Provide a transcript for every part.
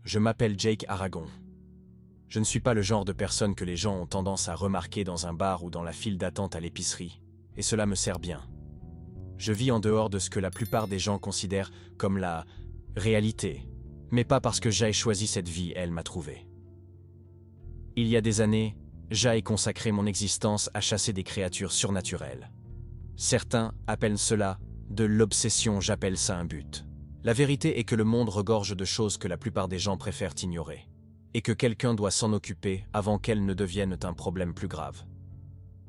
Je m'appelle Jake Aragon. Je ne suis pas le genre de personne que les gens ont tendance à remarquer dans un bar ou dans la file d'attente à l'épicerie, et cela me sert bien. Je vis en dehors de ce que la plupart des gens considèrent comme la réalité, mais pas parce que j'ai choisi cette vie, elle m'a trouvé. Il y a des années, j'ai consacré mon existence à chasser des créatures surnaturelles. Certains appellent cela de l'obsession, j'appelle ça un but. La vérité est que le monde regorge de choses que la plupart des gens préfèrent ignorer, et que quelqu'un doit s'en occuper avant qu'elles ne deviennent un problème plus grave.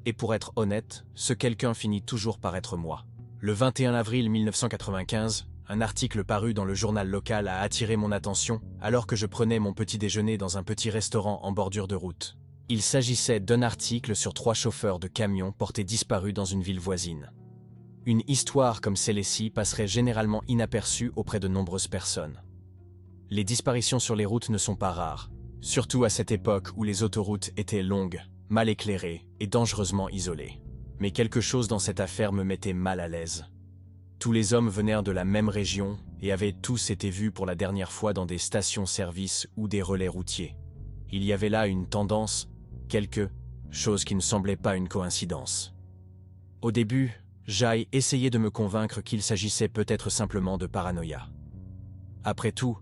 Et pour être honnête, ce quelqu'un finit toujours par être moi. Le 21 avril 1995, un article paru dans le journal local a attiré mon attention alors que je prenais mon petit déjeuner dans un petit restaurant en bordure de route. Il s'agissait d'un article sur 3 chauffeurs de camions portés disparus dans une ville voisine. Une histoire comme celle-ci passerait généralement inaperçue auprès de nombreuses personnes. Les disparitions sur les routes ne sont pas rares, surtout à cette époque où les autoroutes étaient longues, mal éclairées et dangereusement isolées. Mais quelque chose dans cette affaire me mettait mal à l'aise. Tous les hommes venaient de la même région et avaient tous été vus pour la dernière fois dans des stations-service ou des relais routiers. Il y avait là une tendance, quelque chose qui ne semblait pas une coïncidence. Au début, j'ai essayé de me convaincre qu'il s'agissait peut-être simplement de paranoïa. Après tout,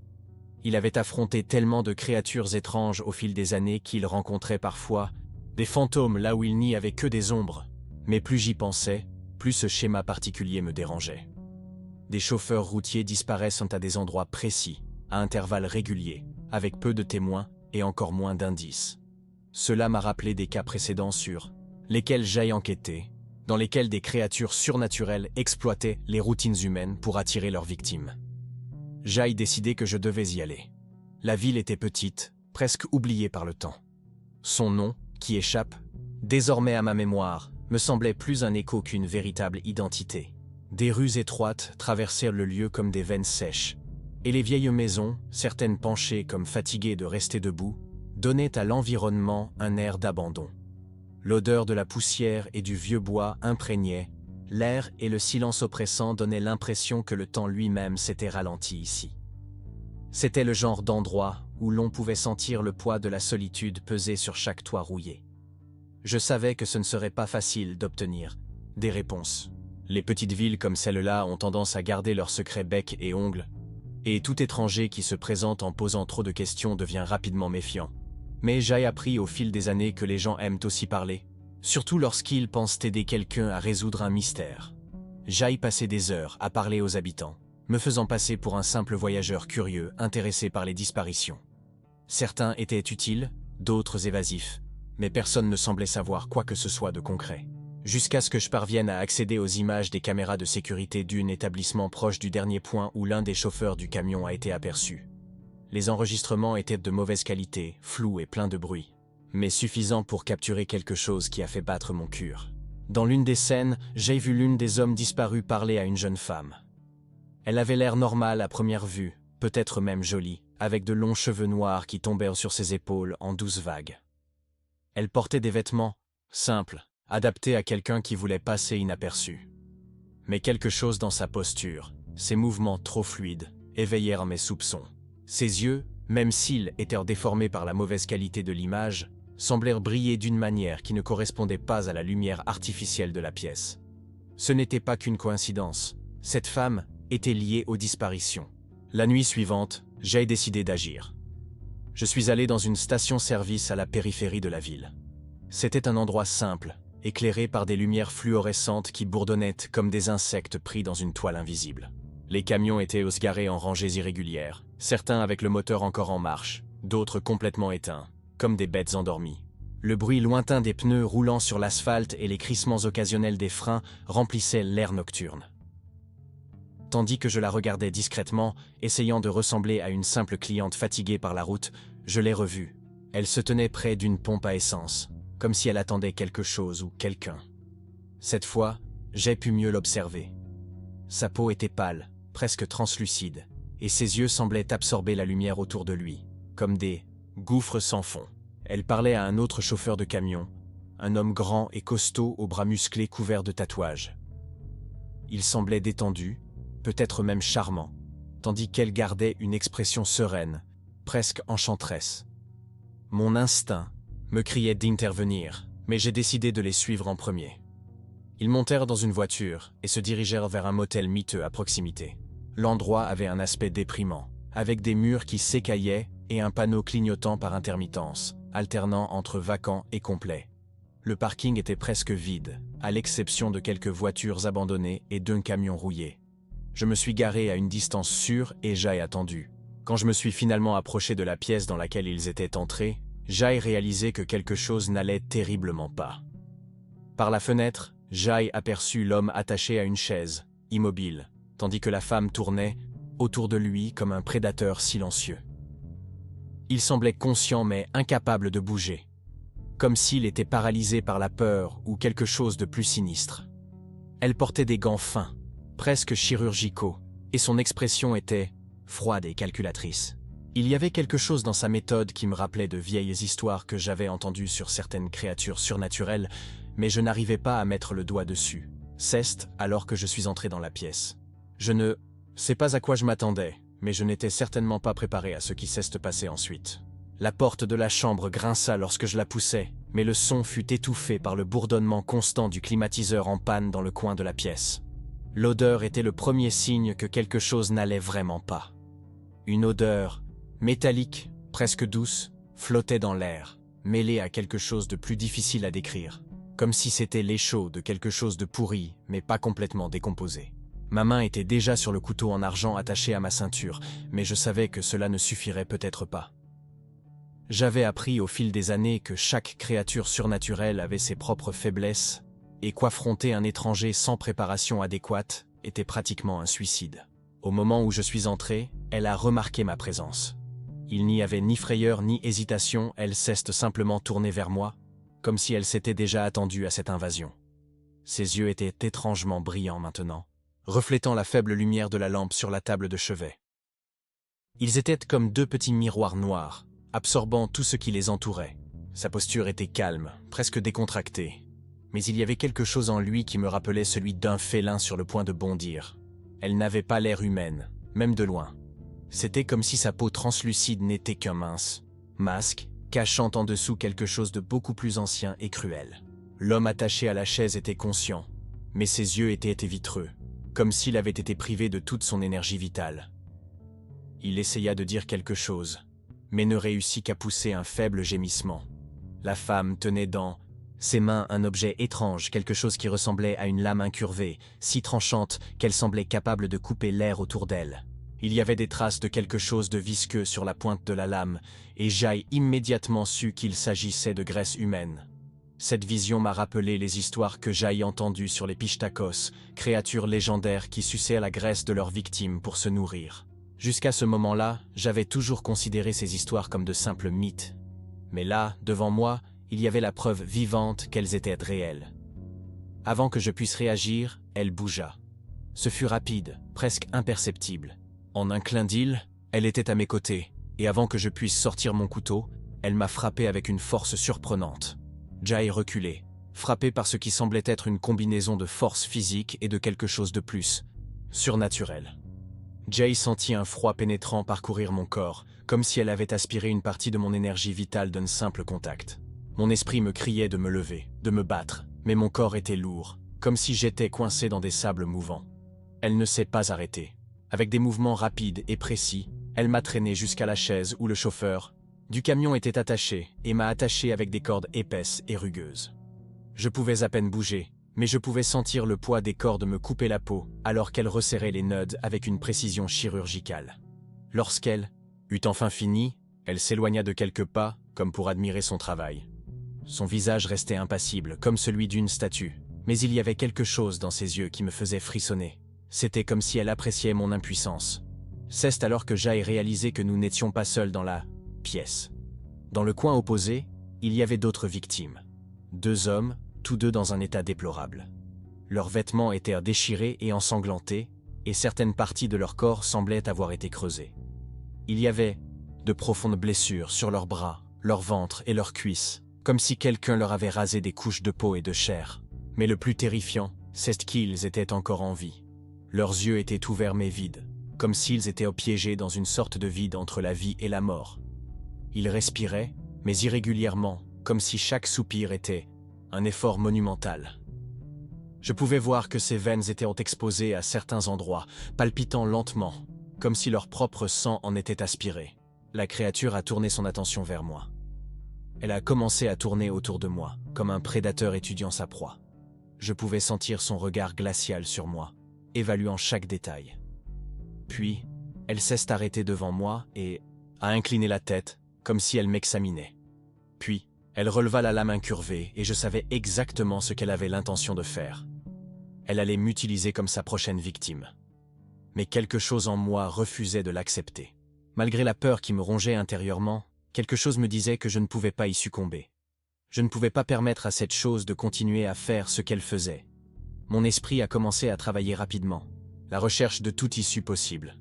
il avait affronté tellement de créatures étranges au fil des années qu'il rencontrait parfois des fantômes là où il n'y avait que des ombres. Mais plus j'y pensais, plus ce schéma particulier me dérangeait. Des chauffeurs routiers disparaissent à des endroits précis, à intervalles réguliers, avec peu de témoins et encore moins d'indices. Cela m'a rappelé des cas précédents sur lesquels j'ai enquêté, dans lesquels des créatures surnaturelles exploitaient les routines humaines pour attirer leurs victimes. J'ai décidé que je devais y aller. La ville était petite, presque oubliée par le temps. Son nom, qui échappe, désormais à ma mémoire, me semblait plus un écho qu'une véritable identité. Des rues étroites traversèrent le lieu comme des veines sèches, et les vieilles maisons, certaines penchées comme fatiguées de rester debout, donnaient à l'environnement un air d'abandon. L'odeur de la poussière et du vieux bois imprégnaient l'air et le silence oppressant donnaient l'impression que le temps lui-même s'était ralenti ici. C'était le genre d'endroit où l'on pouvait sentir le poids de la solitude peser sur chaque toit rouillé. Je savais que ce ne serait pas facile d'obtenir des réponses. Les petites villes comme celle-là ont tendance à garder leurs secrets bec et ongles, et tout étranger qui se présente en posant trop de questions devient rapidement méfiant. Mais j'ai appris au fil des années que les gens aiment aussi parler, surtout lorsqu'ils pensent aider quelqu'un à résoudre un mystère. J'ai passé des heures à parler aux habitants, me faisant passer pour un simple voyageur curieux intéressé par les disparitions. Certains étaient utiles, d'autres évasifs, mais personne ne semblait savoir quoi que ce soit de concret. Jusqu'à ce que je parvienne à accéder aux images des caméras de sécurité d'un établissement proche du dernier point où l'un des chauffeurs du camion a été aperçu. Les enregistrements étaient de mauvaise qualité, flous et pleins de bruit, mais suffisants pour capturer quelque chose qui a fait battre mon cœur. Dans l'une des scènes, j'ai vu l'une des hommes disparus parler à une jeune femme. Elle avait l'air normale à première vue, peut-être même jolie, avec de longs cheveux noirs qui tombèrent sur ses épaules en douces vagues. Elle portait des vêtements simples, adaptés à quelqu'un qui voulait passer inaperçu. Mais quelque chose dans sa posture, ses mouvements trop fluides, éveillèrent mes soupçons. Ses yeux, même s'ils étaient déformés par la mauvaise qualité de l'image, semblèrent briller d'une manière qui ne correspondait pas à la lumière artificielle de la pièce. Ce n'était pas qu'une coïncidence. Cette femme était liée aux disparitions. La nuit suivante, j'ai décidé d'agir. Je suis allé dans une station-service à la périphérie de la ville. C'était un endroit simple, éclairé par des lumières fluorescentes qui bourdonnaient comme des insectes pris dans une toile invisible. Les camions étaient garés en rangées irrégulières, certains avec le moteur encore en marche, d'autres complètement éteints, comme des bêtes endormies. Le bruit lointain des pneus roulant sur l'asphalte et les crissements occasionnels des freins remplissaient l'air nocturne. Tandis que je la regardais discrètement, essayant de ressembler à une simple cliente fatiguée par la route, je l'ai revue. Elle se tenait près d'une pompe à essence, comme si elle attendait quelque chose ou quelqu'un. Cette fois, j'ai pu mieux l'observer. Sa peau était pâle, presque translucide, et ses yeux semblaient absorber la lumière autour de lui, comme des gouffres sans fond. Elle parlait à un autre chauffeur de camion, un homme grand et costaud aux bras musclés couverts de tatouages. Il semblait détendu, peut-être même charmant, tandis qu'elle gardait une expression sereine, presque enchanteresse. Mon instinct me criait d'intervenir, mais j'ai décidé de les suivre en premier. Ils montèrent dans une voiture et se dirigèrent vers un motel miteux à proximité. L'endroit avait un aspect déprimant, avec des murs qui s'écaillaient et un panneau clignotant par intermittence, alternant entre vacant et complet. Le parking était presque vide, à l'exception de quelques voitures abandonnées et d'un camion rouillé. Je me suis garé à une distance sûre et j'ai attendu. Quand je me suis finalement approché de la pièce dans laquelle ils étaient entrés, j'ai réalisé que quelque chose n'allait terriblement pas. Par la fenêtre, j'ai aperçu l'homme attaché à une chaise, immobile, tandis que la femme tournait autour de lui comme un prédateur silencieux. Il semblait conscient mais incapable de bouger, comme s'il était paralysé par la peur ou quelque chose de plus sinistre. Elle portait des gants fins, presque chirurgicaux, et son expression était froide et calculatrice. Il y avait quelque chose dans sa méthode qui me rappelait de vieilles histoires que j'avais entendues sur certaines créatures surnaturelles, mais je n'arrivais pas à mettre le doigt dessus. C'est alors que je suis entré dans la pièce. Je ne sais pas à quoi je m'attendais, mais je n'étais certainement pas préparé à ce qui s'est passé ensuite. La porte de la chambre grinça lorsque je la poussai, mais le son fut étouffé par le bourdonnement constant du climatiseur en panne dans le coin de la pièce. L'odeur était le premier signe que quelque chose n'allait vraiment pas. Une odeur métallique, presque douce, flottait dans l'air, mêlée à quelque chose de plus difficile à décrire, comme si c'était l'échaud de quelque chose de pourri, mais pas complètement décomposé. Ma main était déjà sur le couteau en argent attaché à ma ceinture, mais je savais que cela ne suffirait peut-être pas. J'avais appris au fil des années que chaque créature surnaturelle avait ses propres faiblesses et qu'affronter un étranger sans préparation adéquate était pratiquement un suicide. Au moment où je suis entré, elle a remarqué ma présence. Il n'y avait ni frayeur ni hésitation, elle s'est simplement tournée vers moi, comme si elle s'était déjà attendue à cette invasion. Ses yeux étaient étrangement brillants maintenant, reflétant la faible lumière de la lampe sur la table de chevet. Ils étaient comme deux petits miroirs noirs, absorbant tout ce qui les entourait. Sa posture était calme, presque décontractée, mais il y avait quelque chose en lui qui me rappelait celui d'un félin sur le point de bondir. Elle n'avait pas l'air humaine, même de loin. C'était comme si sa peau translucide n'était qu'un mince masque, cachant en dessous quelque chose de beaucoup plus ancien et cruel. L'homme attaché à la chaise était conscient, mais ses yeux étaient vitreux, comme s'il avait été privé de toute son énergie vitale. Il essaya de dire quelque chose, mais ne réussit qu'à pousser un faible gémissement. La femme tenait dans ses mains un objet étrange, quelque chose qui ressemblait à une lame incurvée, si tranchante qu'elle semblait capable de couper l'air autour d'elle. Il y avait des traces de quelque chose de visqueux sur la pointe de la lame, et j'ai immédiatement su qu'il s'agissait de graisse humaine. Cette vision m'a rappelé les histoires que j'ai entendues sur les Pishtakos, créatures légendaires qui suçaient la graisse de leurs victimes pour se nourrir. Jusqu'à ce moment-là, j'avais toujours considéré ces histoires comme de simples mythes. Mais là, devant moi, il y avait la preuve vivante qu'elles étaient réelles. Avant que je puisse réagir, elle bougea. Ce fut rapide, presque imperceptible. En un clin d'œil, elle était à mes côtés, et avant que je puisse sortir mon couteau, elle m'a frappé avec une force surprenante. J'ai reculé, frappé par ce qui semblait être une combinaison de force physique et de quelque chose de plus surnaturel. Jay sentit un froid pénétrant parcourir mon corps, comme si elle avait aspiré une partie de mon énergie vitale d'un simple contact. Mon esprit me criait de me lever, de me battre, mais mon corps était lourd, comme si j'étais coincé dans des sables mouvants. Elle ne s'est pas arrêtée. Avec des mouvements rapides et précis, elle m'a traîné jusqu'à la chaise où le chauffeur du camion était attaché et m'a attaché avec des cordes épaisses et rugueuses. Je pouvais à peine bouger, mais je pouvais sentir le poids des cordes me couper la peau alors qu'elle resserrait les nœuds avec une précision chirurgicale. Lorsqu'elle eut enfin fini, elle s'éloigna de quelques pas comme pour admirer son travail. Son visage restait impassible, comme celui d'une statue, mais il y avait quelque chose dans ses yeux qui me faisait frissonner. C'était comme si elle appréciait mon impuissance. C'est alors que j'ai réalisé que nous n'étions pas seuls dans la pièce. Dans le coin opposé, il y avait d'autres victimes. 2 hommes, tous deux dans un état déplorable. Leurs vêtements étaient déchirés et ensanglantés, et certaines parties de leur corps semblaient avoir été creusées. Il y avait de profondes blessures sur leurs bras, leur ventre et leurs cuisses, comme si quelqu'un leur avait rasé des couches de peau et de chair. Mais le plus terrifiant, c'est qu'ils étaient encore en vie. Leurs yeux étaient ouverts mais vides. comme s'ils étaient piégés dans une sorte de vide entre la vie et la mort. Ils respiraient, mais irrégulièrement, comme si chaque soupir était un effort monumental. Je pouvais voir que ses veines étaient exposées à certains endroits, palpitant lentement, comme si leur propre sang en était aspiré. La créature a tourné son attention vers moi. Elle a commencé à tourner autour de moi, comme un prédateur étudiant sa proie. Je pouvais sentir son regard glacial sur moi, évaluant chaque détail. Puis, elle s'est arrêtée devant moi et a incliné la tête, comme si elle m'examinait. Puis, elle releva la lame incurvée et je savais exactement ce qu'elle avait l'intention de faire. Elle allait m'utiliser comme sa prochaine victime. Mais quelque chose en moi refusait de l'accepter. Malgré la peur qui me rongeait intérieurement, quelque chose me disait que je ne pouvais pas y succomber. Je ne pouvais pas permettre à cette chose de continuer à faire ce qu'elle faisait. Mon esprit a commencé à travailler rapidement. La recherche de toute issue possible.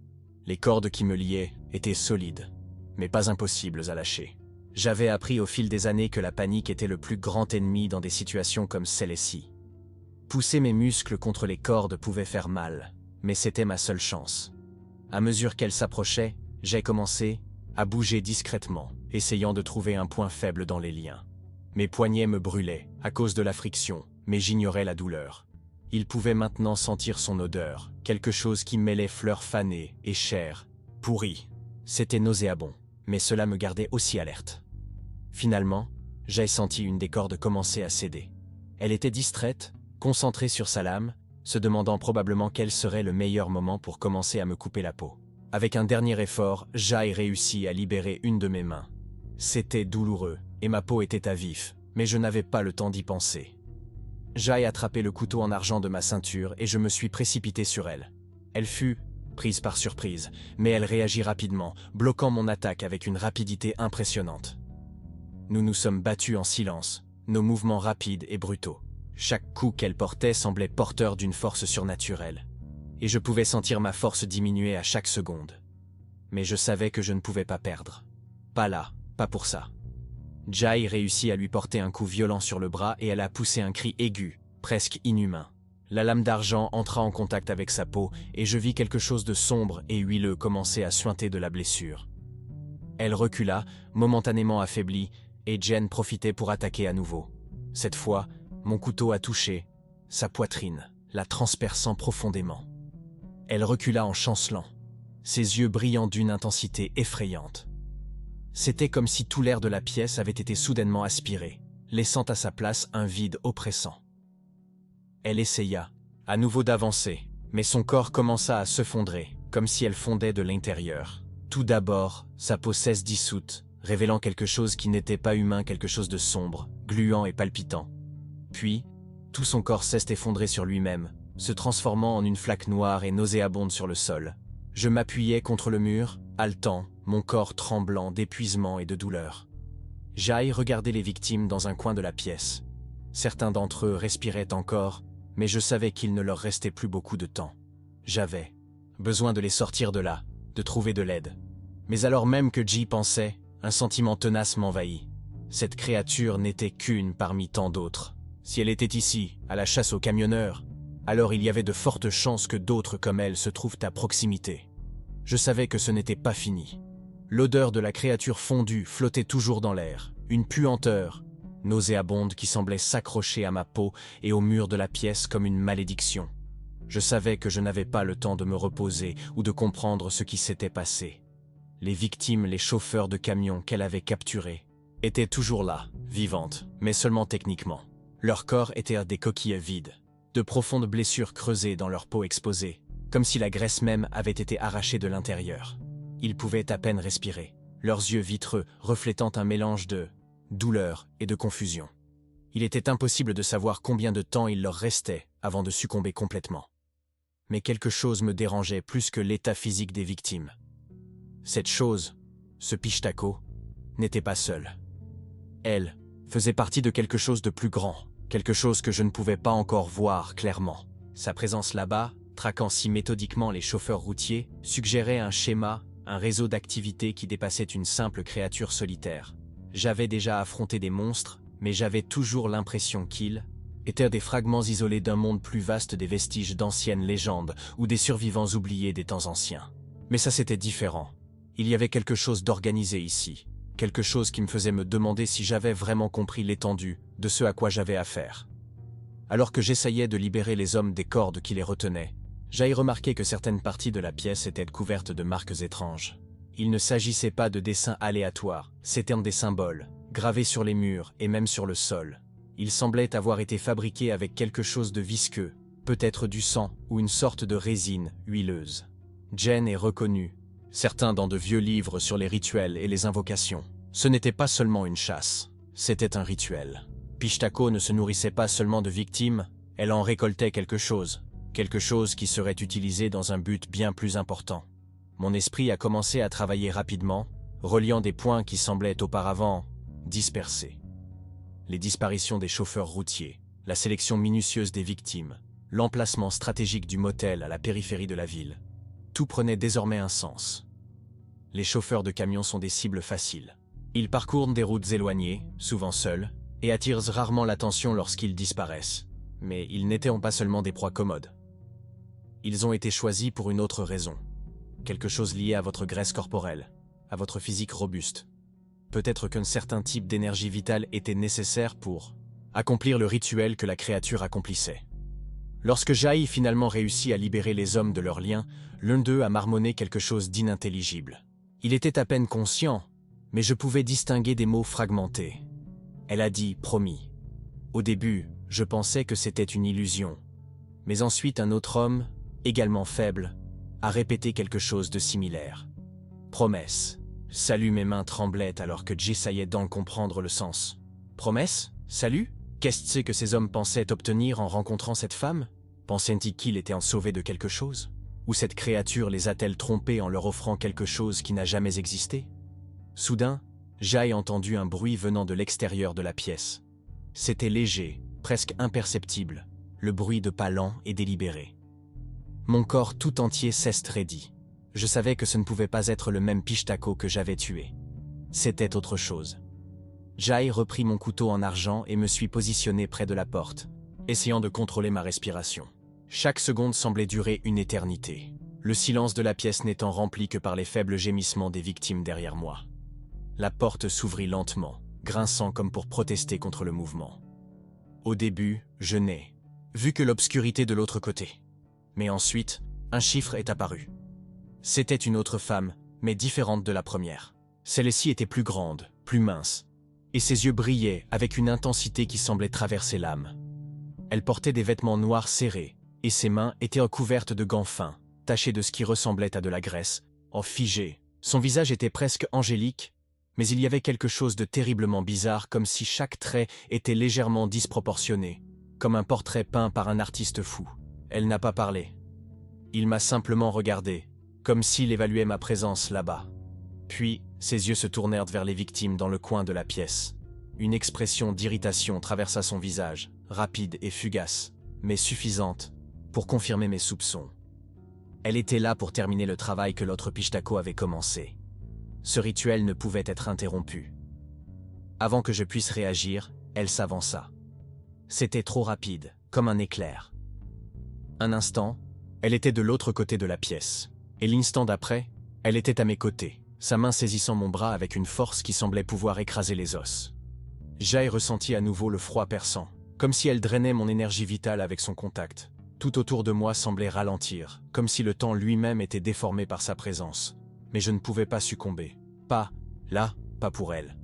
Les cordes qui me liaient étaient solides, mais pas impossibles à lâcher. J'avais appris au fil des années que la panique était le plus grand ennemi dans des situations comme celle-ci. Pousser mes muscles contre les cordes pouvait faire mal, mais c'était ma seule chance. À mesure qu'elle s'approchait, j'ai commencé à bouger discrètement, essayant de trouver un point faible dans les liens. Mes poignets me brûlaient à cause de la friction, mais j'ignorais la douleur. Il pouvait maintenant sentir son odeur, quelque chose qui mêlait fleurs fanées et chair, pourrie. C'était nauséabond, mais cela me gardait aussi alerte. Finalement, j'ai senti une des cordes commencer à céder. Elle était distraite, concentrée sur sa lame, se demandant probablement quel serait le meilleur moment pour commencer à me couper la peau. Avec un dernier effort, j'ai réussi à libérer une de mes mains. C'était douloureux, et ma peau était à vif, mais je n'avais pas le temps d'y penser. J'ai attrapé le couteau en argent de ma ceinture et je me suis précipité sur elle. Elle fut prise par surprise, mais elle réagit rapidement, bloquant mon attaque avec une rapidité impressionnante. Nous nous sommes battus en silence, nos mouvements rapides et brutaux. Chaque coup qu'elle portait semblait porteur d'une force surnaturelle, et je pouvais sentir ma force diminuer à chaque seconde. Mais je savais que je ne pouvais pas perdre. Pas là, pas pour ça. Jai réussit à lui porter un coup violent sur le bras et elle a poussé un cri aigu, presque inhumain. La lame d'argent entra en contact avec sa peau et je vis quelque chose de sombre et huileux commencer à suinter de la blessure. Elle recula, momentanément affaiblie, et Jen profitait pour attaquer à nouveau. Cette fois, mon couteau a touché sa poitrine, la transperçant profondément. Elle recula en chancelant, ses yeux brillant d'une intensité effrayante. C'était comme si tout l'air de la pièce avait été soudainement aspiré, laissant à sa place un vide oppressant. Elle essaya, à nouveau d'avancer, mais son corps commença à se fondrer, comme si elle fondait de l'intérieur. Tout d'abord, sa peau s'est dissoute, révélant quelque chose qui n'était pas humain, quelque chose de sombre, gluant et palpitant. Puis, tout son corps s'est effondré sur lui-même, se transformant en une flaque noire et nauséabonde sur le sol. Je m'appuyais contre le mur, haletant, mon corps tremblant d'épuisement et de douleur. Jai regardait les victimes dans un coin de la pièce. Certains d'entre eux respiraient encore, mais je savais qu'il ne leur restait plus beaucoup de temps. J'avais besoin de les sortir de là, de trouver de l'aide. Mais alors même que j'y pensais, un sentiment tenace m'envahit. Cette créature n'était qu'une parmi tant d'autres. Si elle était ici, à la chasse aux camionneurs, alors il y avait de fortes chances que d'autres comme elle se trouvent à proximité. Je savais que ce n'était pas fini. L'odeur de la créature fondue flottait toujours dans l'air, une puanteur nauséabonde qui semblait s'accrocher à ma peau et au mur de la pièce comme une malédiction. Je savais que je n'avais pas le temps de me reposer ou de comprendre ce qui s'était passé. Les victimes, les chauffeurs de camions qu'elle avait capturés, étaient toujours là, vivantes, mais seulement techniquement. Leurs corps étaient des coquilles vides, de profondes blessures creusées dans leur peau exposée, comme si la graisse même avait été arrachée de l'intérieur. Ils pouvaient à peine respirer, leurs yeux vitreux reflétant un mélange de douleur et de confusion. Il était impossible de savoir combien de temps il leur restait avant de succomber complètement. Mais quelque chose me dérangeait plus que l'état physique des victimes. Cette chose, ce Pishtako, n'était pas seule. Elle faisait partie de quelque chose de plus grand, quelque chose que je ne pouvais pas encore voir clairement. Sa présence là-bas, traquant si méthodiquement les chauffeurs routiers, suggérait un schéma, un réseau d'activités qui dépassait une simple créature solitaire. J'avais déjà affronté des monstres, mais j'avais toujours l'impression qu'ils étaient des fragments isolés d'un monde plus vaste, des vestiges d'anciennes légendes ou des survivants oubliés des temps anciens. Mais ça c'était différent. Il y avait quelque chose d'organisé ici, quelque chose qui me faisait me demander si j'avais vraiment compris l'étendue de ce à quoi j'avais affaire. Alors que j'essayais de libérer les hommes des cordes qui les retenaient, j'ai remarqué que certaines parties de la pièce étaient couvertes de marques étranges. Il ne s'agissait pas de dessins aléatoires, c'étaient des symboles, gravés sur les murs et même sur le sol. Ils semblaient avoir été fabriqués avec quelque chose de visqueux, peut-être du sang ou une sorte de résine huileuse. Jen est reconnue, certains dans de vieux livres sur les rituels et les invocations. Ce n'était pas seulement une chasse, c'était un rituel. Pishtako ne se nourrissait pas seulement de victimes, elle en récoltait quelque chose qui serait utilisé dans un but bien plus important. Mon esprit a commencé à travailler rapidement, reliant des points qui semblaient auparavant dispersés. Les disparitions des chauffeurs routiers, la sélection minutieuse des victimes, l'emplacement stratégique du motel à la périphérie de la ville. Tout prenait désormais un sens. Les chauffeurs de camions sont des cibles faciles. Ils parcourent des routes éloignées, souvent seuls, et attirent rarement l'attention lorsqu'ils disparaissent. Mais ils n'étaient pas seulement des proies commodes. Ils ont été choisis pour une autre raison. Quelque chose lié à votre graisse corporelle, à votre physique robuste. Peut-être qu'un certain type d'énergie vitale était nécessaire pour accomplir le rituel que la créature accomplissait. Lorsque Jai finalement réussit à libérer les hommes de leurs liens, l'un d'eux a marmonné quelque chose d'inintelligible. Il était à peine conscient, mais je pouvais distinguer des mots fragmentés. Elle a dit « promis ». Au début, je pensais que c'était une illusion. Mais ensuite un autre homme, également faible, a répété quelque chose de similaire. Promesse. Salut, mes mains tremblaient alors que j'essayais d'en comprendre le sens. Promesse? Salut? Qu'est-ce que ces hommes pensaient obtenir en rencontrant cette femme? Pensaient-ils qu'il était en sauvé de quelque chose? Ou cette créature les a-t-elle trompés en leur offrant quelque chose qui n'a jamais existé? Soudain, j'ai entendu un bruit venant de l'extérieur de la pièce. C'était léger, presque imperceptible, le bruit de pas lents et délibérés. Mon corps tout entier s'estraidit. Je savais que ce ne pouvait pas être le même Pishtako que j'avais tué. C'était autre chose. Jai reprit mon couteau en argent et me suis positionné près de la porte, essayant de contrôler ma respiration. Chaque seconde semblait durer une éternité, le silence de la pièce n'étant rempli que par les faibles gémissements des victimes derrière moi. La porte s'ouvrit lentement, grinçant comme pour protester contre le mouvement. Au début, je n'ai vu que l'obscurité de l'autre côté. Mais ensuite, un chiffre est apparu. C'était une autre femme, mais différente de la première. Celle-ci était plus grande, plus mince, et ses yeux brillaient avec une intensité qui semblait traverser l'âme. Elle portait des vêtements noirs serrés, et ses mains étaient recouvertes de gants fins, tachés de ce qui ressemblait à de la graisse, en figé. Son visage était presque angélique, mais il y avait quelque chose de terriblement bizarre, comme si chaque trait était légèrement disproportionné, comme un portrait peint par un artiste fou. Elle n'a pas parlé. Il m'a simplement regardé, comme s'il évaluait ma présence là-bas. Puis, ses yeux se tournèrent vers les victimes dans le coin de la pièce. Une expression d'irritation traversa son visage, rapide et fugace, mais suffisante pour confirmer mes soupçons. Elle était là pour terminer le travail que l'autre Pishtako avait commencé. Ce rituel ne pouvait être interrompu. Avant que je puisse réagir, elle s'avança. C'était trop rapide, comme un éclair. Un instant, elle était de l'autre côté de la pièce, et l'instant d'après, elle était à mes côtés, sa main saisissant mon bras avec une force qui semblait pouvoir écraser les os. J'ai ressenti à nouveau le froid perçant, comme si elle drainait mon énergie vitale avec son contact. Tout autour de moi semblait ralentir, comme si le temps lui-même était déformé par sa présence. Mais je ne pouvais pas succomber. Pas, là, pas pour elle.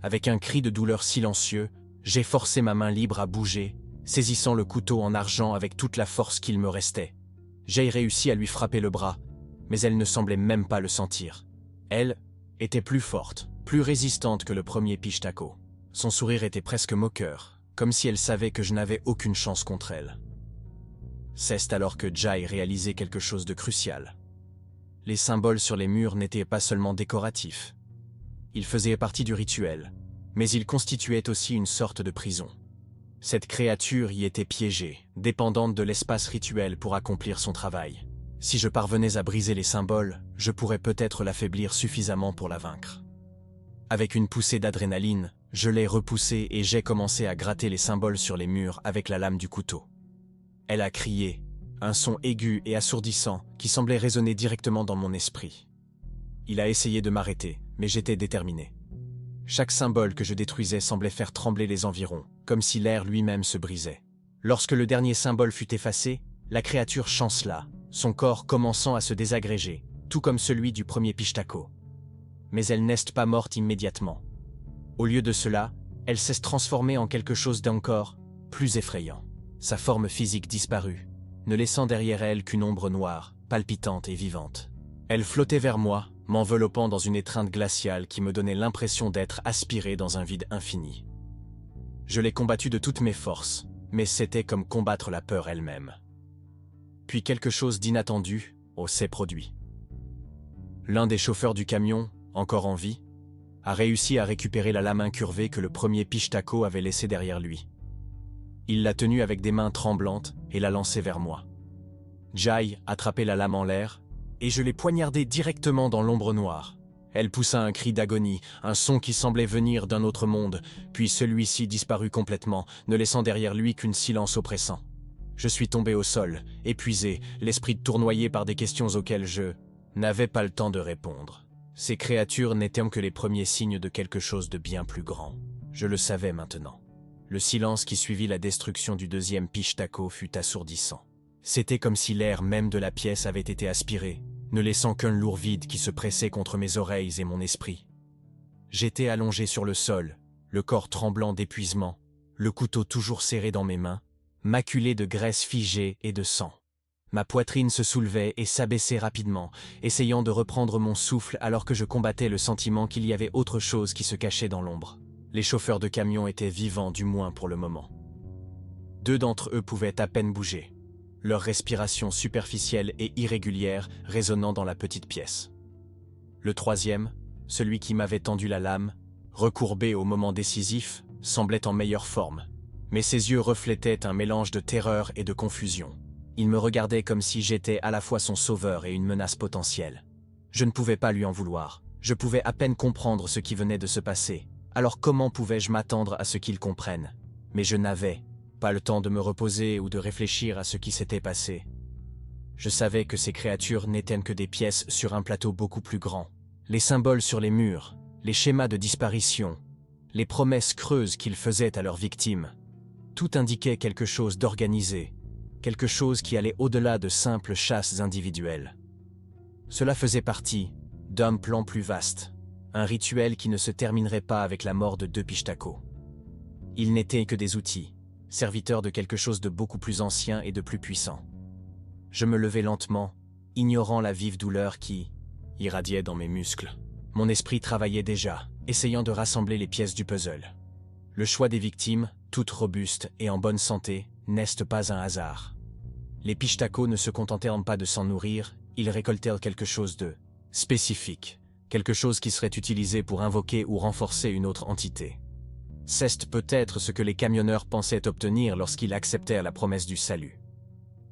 Avec un cri de douleur silencieux, j'ai forcé ma main libre à bouger, saisissant le couteau en argent avec toute la force qu'il me restait. J'ai réussi à lui frapper le bras, mais elle ne semblait même pas le sentir. Elle était plus forte, plus résistante que le premier Pishtako. Son sourire était presque moqueur, comme si elle savait que je n'avais aucune chance contre elle. C'est alors que Jai réalisait quelque chose de crucial. Les symboles sur les murs n'étaient pas seulement décoratifs. Ils faisaient partie du rituel, mais ils constituaient aussi une sorte de prison. Cette créature y était piégée, dépendante de l'espace rituel pour accomplir son travail. Si je parvenais à briser les symboles, je pourrais peut-être l'affaiblir suffisamment pour la vaincre. Avec une poussée d'adrénaline, je l'ai repoussée et j'ai commencé à gratter les symboles sur les murs avec la lame du couteau. Elle a crié, Un son aigu et assourdissant qui semblait résonner directement dans mon esprit. Il a essayé de m'arrêter, mais j'étais déterminé. Chaque symbole que je détruisais semblait faire trembler les environs, comme si l'air lui-même se brisait. Lorsque le dernier symbole fut effacé, la créature chancela, son corps commençant à se désagréger, tout comme celui du premier Pishtako. Mais elle n'est pas morte immédiatement. Au lieu de cela, elle s'est transformée en quelque chose d'encore plus effrayant. Sa forme physique disparut, ne laissant derrière elle qu'une ombre noire, palpitante et vivante. Elle flottait vers moi, m'enveloppant dans une étreinte glaciale qui me donnait l'impression d'être aspiré dans un vide infini. Je l'ai combattue de toutes mes forces, mais c'était comme combattre la peur elle-même. Puis quelque chose d'inattendu s'est produit. L'un des chauffeurs du camion, encore en vie, a réussi à récupérer la lame incurvée que le premier Pishtako avait laissée derrière lui. Il l'a tenue avec des mains tremblantes et l'a lancée vers moi. Jai attrapait la lame en l'air, et je l'ai poignardée directement dans l'ombre noire. Elle poussa un cri d'agonie, un son qui semblait venir d'un autre monde, puis celui-ci disparut complètement, ne laissant derrière lui qu'un silence oppressant. Je suis tombé au sol, épuisé, l'esprit tournoyé par des questions auxquelles je n'avais pas le temps de répondre. Ces créatures n'étaient que les premiers signes de quelque chose de bien plus grand. Je le savais maintenant. Le silence qui suivit la destruction du deuxième Pishtako fut assourdissant. C'était comme si l'air même de la pièce avait été aspiré, ne laissant qu'un lourd vide qui se pressait contre mes oreilles et mon esprit. J'étais allongé sur le sol, le corps tremblant d'épuisement, le couteau toujours serré dans mes mains, maculé de graisse figée et de sang. Ma poitrine se soulevait et s'abaissait rapidement, essayant de reprendre mon souffle alors que je combattais le sentiment qu'il y avait autre chose qui se cachait dans l'ombre. Les chauffeurs de camions étaient vivants du moins pour le moment. 2 d'entre eux pouvaient à peine bouger, leur respiration superficielle et irrégulière résonnant dans la petite pièce. Le troisième, celui qui m'avait tendu la lame, recourbé au moment décisif, semblait en meilleure forme, mais ses yeux reflétaient un mélange de terreur et de confusion. Il me regardait comme si j'étais à la fois son sauveur et une menace potentielle. Je ne pouvais pas lui en vouloir, je pouvais à peine comprendre ce qui venait de se passer, alors comment pouvais-je m'attendre à ce qu'il comprenne? Mais je n'avais pas le temps de me reposer ou de réfléchir à ce qui s'était passé. Je savais que ces créatures n'étaient que des pièces sur un plateau beaucoup plus grand. Les symboles sur les murs, les schémas de disparition, les promesses creuses qu'ils faisaient à leurs victimes, tout indiquait quelque chose d'organisé, quelque chose qui allait au-delà de simples chasses individuelles. Cela faisait partie d'un plan plus vaste, un rituel qui ne se terminerait pas avec la mort de 2 Pishtako. Ils n'étaient que des outils, serviteurs de quelque chose de beaucoup plus ancien et de plus puissant. Je me levai lentement, ignorant la vive douleur qui irradiait dans mes muscles. Mon esprit travaillait déjà, essayant de rassembler les pièces du puzzle. Le choix des victimes, toutes robustes et en bonne santé, n'est pas un hasard. Les Pishtako ne se contentèrent pas de s'en nourrir, ils récoltèrent quelque chose de spécifique, quelque chose qui serait utilisé pour invoquer ou renforcer une autre entité. C'est peut-être ce que les camionneurs pensaient obtenir lorsqu'ils acceptèrent la promesse du salut.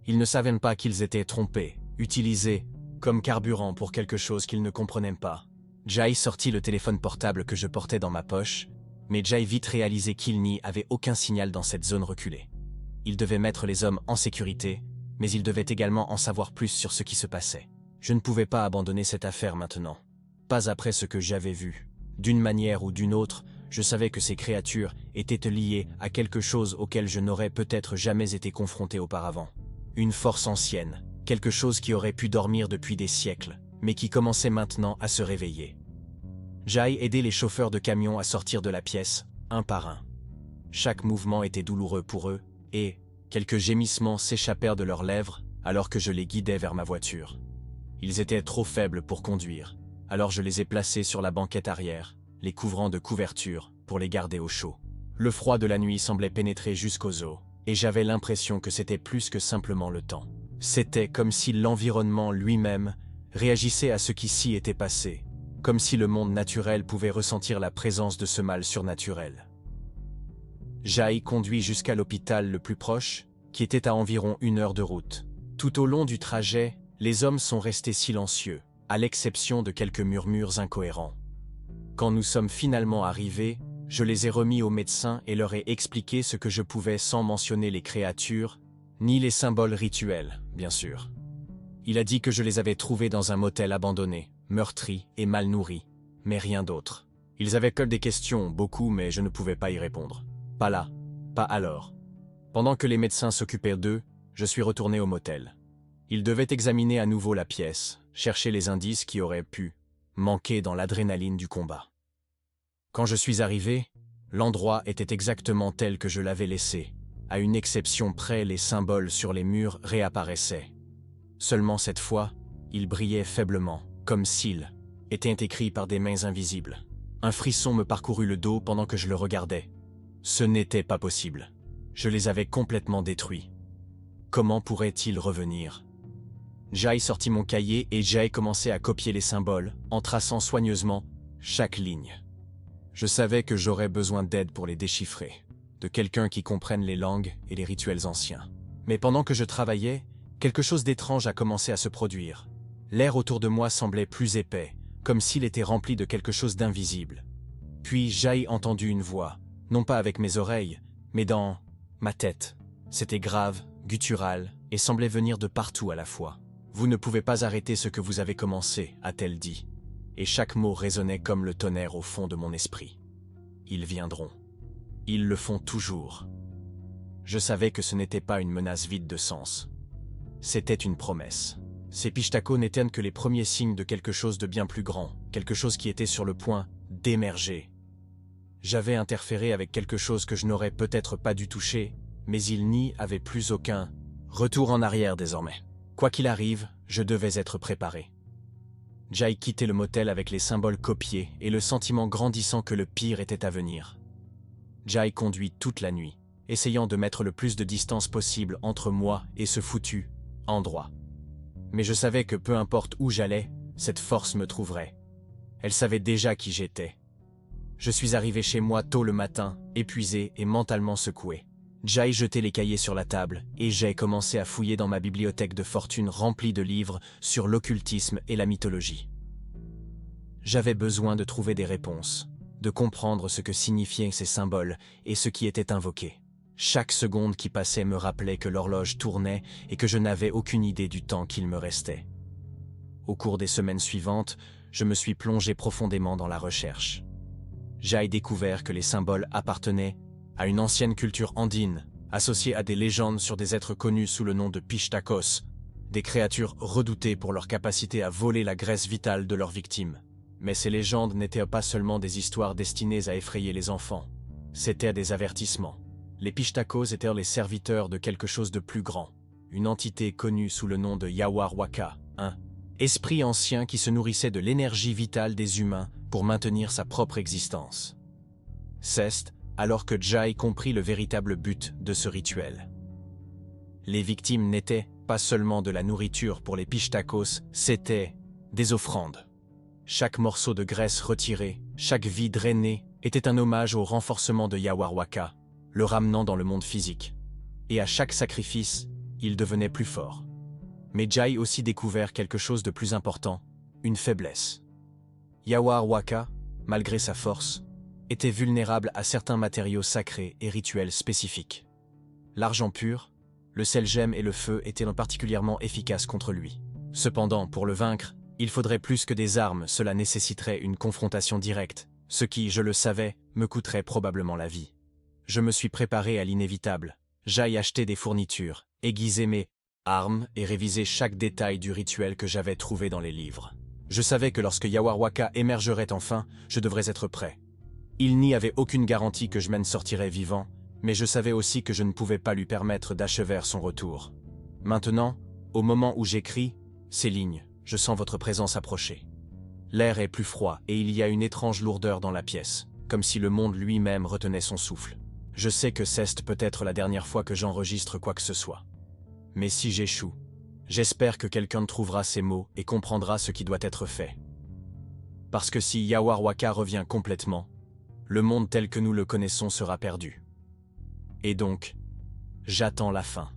Ils ne savaient pas qu'ils étaient trompés, utilisés comme carburant pour quelque chose qu'ils ne comprenaient pas. Jai sortit le téléphone portable que je portais dans ma poche, mais Jai vite réalisait qu'il n'y avait aucun signal dans cette zone reculée. Il devait mettre les hommes en sécurité, mais il devait également en savoir plus sur ce qui se passait. Je ne pouvais pas abandonner cette affaire maintenant. Pas après ce que j'avais vu. D'une manière ou d'une autre, je savais que ces créatures étaient liées à quelque chose auquel je n'aurais peut-être jamais été confronté auparavant. Une force ancienne, quelque chose qui aurait pu dormir depuis des siècles, mais qui commençait maintenant à se réveiller. Jai aidait les chauffeurs de camions à sortir de la pièce, un par un. Chaque mouvement était douloureux pour eux, et quelques gémissements s'échappèrent de leurs lèvres alors que je les guidais vers ma voiture. Ils étaient trop faibles pour conduire, alors je les ai placés sur la banquette arrière, les couvrant de couvertures pour les garder au chaud. Le froid de la nuit semblait pénétrer jusqu'aux os, et j'avais l'impression que c'était plus que simplement le temps. C'était comme si l'environnement lui-même réagissait à ce qui s'y était passé, comme si le monde naturel pouvait ressentir la présence de ce mal surnaturel. Jai conduit jusqu'à l'hôpital le plus proche, qui était à environ 1 heure de route. Tout au long du trajet, les hommes sont restés silencieux, à l'exception de quelques murmures incohérents. Quand nous sommes finalement arrivés, je les ai remis aux médecins et leur ai expliqué ce que je pouvais sans mentionner les créatures, ni les symboles rituels, bien sûr. Il a dit que je les avais trouvés dans un motel abandonné, meurtri et mal nourri, mais rien d'autre. Ils avaient que des questions, beaucoup, mais je ne pouvais pas y répondre. Pas là, pas alors. Pendant que les médecins s'occupaient d'eux, je suis retourné au motel. Ils devaient examiner à nouveau la pièce, chercher les indices qui auraient pu manquer dans l'adrénaline du combat. Quand je suis arrivé, l'endroit était exactement tel que je l'avais laissé. À une exception près, les symboles sur les murs réapparaissaient. Seulement cette fois, ils brillaient faiblement, comme s'ils étaient écrits par des mains invisibles. Un frisson me parcourut le dos pendant que je le regardais. Ce n'était pas possible. Je les avais complètement détruits. Comment pourrait-il revenir? Jai sortit mon cahier et Jai commençait à copier les symboles, en traçant soigneusement chaque ligne. Je savais que j'aurais besoin d'aide pour les déchiffrer, de quelqu'un qui comprenne les langues et les rituels anciens. Mais pendant que je travaillais, quelque chose d'étrange a commencé à se produire. L'air autour de moi semblait plus épais, comme s'il était rempli de quelque chose d'invisible. Puis Jai entendit une voix, non pas avec mes oreilles, mais dans ma tête. C'était grave, guttural, et semblait venir de partout à la fois. « Vous ne pouvez pas arrêter ce que vous avez commencé », a-t-elle dit. Et chaque mot résonnait comme le tonnerre au fond de mon esprit. Ils viendront. Ils le font toujours. Je savais que ce n'était pas une menace vide de sens. C'était une promesse. Ces Pishtako n'étaient que les premiers signes de quelque chose de bien plus grand, quelque chose qui était sur le point d'émerger. J'avais interféré avec quelque chose que je n'aurais peut-être pas dû toucher, mais il n'y avait plus aucun retour en arrière désormais. Quoi qu'il arrive, je devais être préparé. Jai quittait le motel avec les symboles copiés et le sentiment grandissant que le pire était à venir. Jai conduit toute la nuit, essayant de mettre le plus de distance possible entre moi et ce foutu endroit. Mais je savais que peu importe où j'allais, cette force me trouverait. Elle savait déjà qui j'étais. Je suis arrivé chez moi tôt le matin, épuisé et mentalement secoué. Jai jetait les cahiers sur la table et j'ai commencé à fouiller dans ma bibliothèque de fortune remplie de livres sur l'occultisme et la mythologie. J'avais besoin de trouver des réponses, de comprendre ce que signifiaient ces symboles et ce qui était invoqué. Chaque seconde qui passait me rappelait que l'horloge tournait et que je n'avais aucune idée du temps qu'il me restait. Au cours des semaines suivantes, je me suis plongé profondément dans la recherche. J'ai découvert que les symboles appartenaient à une ancienne culture andine, associée à des légendes sur des êtres connus sous le nom de Pishtakos, des créatures redoutées pour leur capacité à voler la graisse vitale de leurs victimes. Mais ces légendes n'étaient pas seulement des histoires destinées à effrayer les enfants, c'étaient des avertissements. Les Pishtakos étaient les serviteurs de quelque chose de plus grand, une entité connue sous le nom de Yawarwaka, un esprit ancien qui se nourrissait de l'énergie vitale des humains pour maintenir sa propre existence. C'est alors que Jai comprit le véritable but de ce rituel. Les victimes n'étaient pas seulement de la nourriture pour les Pishtakos, c'étaient des offrandes. Chaque morceau de graisse retiré, chaque vie drainée, était un hommage au renforcement de Yawarwaka, le ramenant dans le monde physique. Et à chaque sacrifice, il devenait plus fort. Mais Jai aussi découvert quelque chose de plus important, une faiblesse. Yawarwaka, malgré sa force, était vulnérable à certains matériaux sacrés et rituels spécifiques. L'argent pur, le sel gemme et le feu étaient particulièrement efficaces contre lui. Cependant, pour le vaincre, il faudrait plus que des armes, cela nécessiterait une confrontation directe, ce qui, je le savais, me coûterait probablement la vie. Je me suis préparé à l'inévitable. J'ai acheté des fournitures, aiguisé mes armes et révisé chaque détail du rituel que j'avais trouvé dans les livres. Je savais que lorsque Yawarwaka émergerait enfin, je devrais être prêt. Il n'y avait aucune garantie que je m'en sortirais vivant, mais je savais aussi que je ne pouvais pas lui permettre d'achever son retour. Maintenant, au moment où j'écris ces lignes, je sens votre présence approcher. L'air est plus froid et il y a une étrange lourdeur dans la pièce, comme si le monde lui-même retenait son souffle. Je sais que c'est peut-être la dernière fois que j'enregistre quoi que ce soit. Mais si j'échoue, j'espère que quelqu'un trouvera ces mots et comprendra ce qui doit être fait. Parce que si Yawarwaka revient complètement, le monde tel que nous le connaissons sera perdu. Et donc, j'attends la fin.